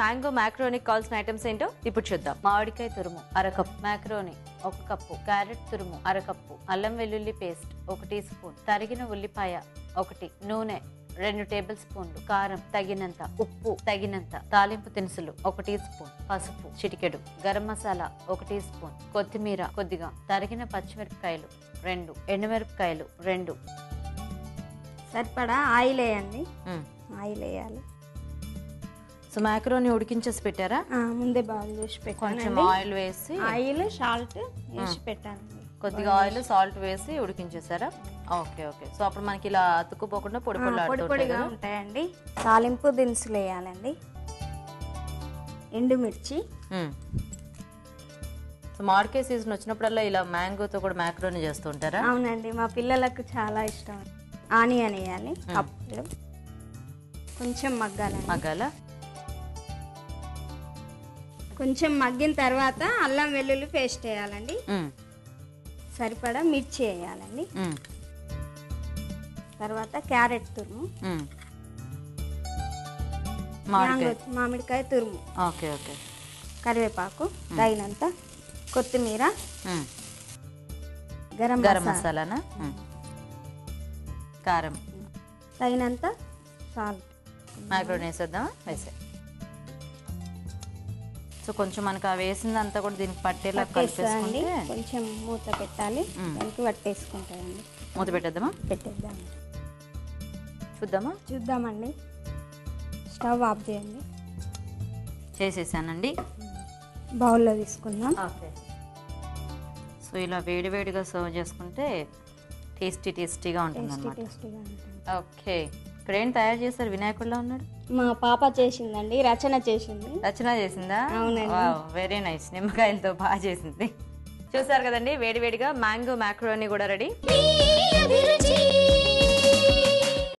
Mango macaroni కావాల్సిన items ఏంటో ఇప్పుడు చూద్దాం. మామిడికాయ తురుము అరకప్పు, మ్యాక్రోని 1 కప్పు, క్యారెట్ తురుము అరకప్పు, అల్లం వెల్లుల్లి పేస్ట్ 1 టీ స్పూన్, తరిగిన ఉల్లిపాయ 1, నూనె 2 టేబుల్ స్పూన్లు, కారం తగినంత, ఉప్పు తగినంత, తాలింపు దినుసులు 1 టీ స్పూన్, పసుపు చిటికెడు, గరం మసాలా 1 టీ స్పూన్, కొత్తిమీర కొద్దిగా, తరిగిన పచ్చిమిరపకాయలు 2, ఎండుమిరపకాయలు 2. సరిపడా ఆయిల్ వేయండి. ఆయిల్ వేయాలి. సో మ్యాక్రోని ఉడికించేసి పెట్టారా? ముందే బాగా చేసి కొంచెం పెట్టాను. ఆయిల్ వేసి, ఆయిల్ సాల్ట్ వేసి పెట్టాను. కొద్దిగా ఆయిల్ సాల్ట్ వేసి ఉడికించేసారా? Okay okay. సో అప్పుడు మనకి ఇలా అతుక్కుపోకుండా పొడి పొడిగా ఉంటాయండి. తాలింపు దినుసులు వేయాలండి. ఎండుమిర్చి. సో మామిడికాయ సీజన్ వచ్చినప్పుడల్లా ఇలా మ్యాంగోతో కూడా మ్యాక్రోని చేస్తూ ఉంటారా? అవునండి, మా పిల్లలకు చాలా ఇష్టం. ఆనియన్ వేయాలి. అప్పుడు కొంచెం మగ్గాల. కొంచెం మగ్గిన తర్వాత అల్లం వెల్లుల్లి పేస్ట్ వేయాలండి. సరిపడా మిర్చి వేయాలండి. తర్వాత క్యారెట్ తురుము, మామిడికాయ తురుము, ఓకే ఓకే, కరివేపాకు తగినంత, కొత్తిమీర, గరం మసాలానా, కారం తగినంత, సాల్ట్. మ్యాక్రోని వేసేద్దామా? వేసే. సో కొంచెం మనకు ఆ వేసిందంతా కూడా దీనికి పట్టేలా కలిపేసుకుంటే కొంచెం మూత పెట్టాలి. దానికి పట్టేసుకుంటాయండి. మూత పెట్టేద్దామా? పెట్టేద్దాం. చూద్దామండి. స్టవ్ ఆఫ్ చేయండి. చేసేసానండి. బౌల్లో తీసుకుందాం. ఓకే. సో ఇలా వేడివేడిగా సర్వ్ చేసుకుంటే టేస్టీగా ఉంటుంది అన్నమాట. ఓకే. ఇక్కడ ఏం తయారు చేశారు? వినాయకుడిలో ఉన్నాడు. మా పాప చేసిందండి. రచన చేసిందా? అవునండి. Very nice. నిమ్మకాయలతో బాగా చేసింది. చూసారు కదండి, వేడివేడిగా మ్యాంగో మ్యాక్రోని కూడా రెడీ.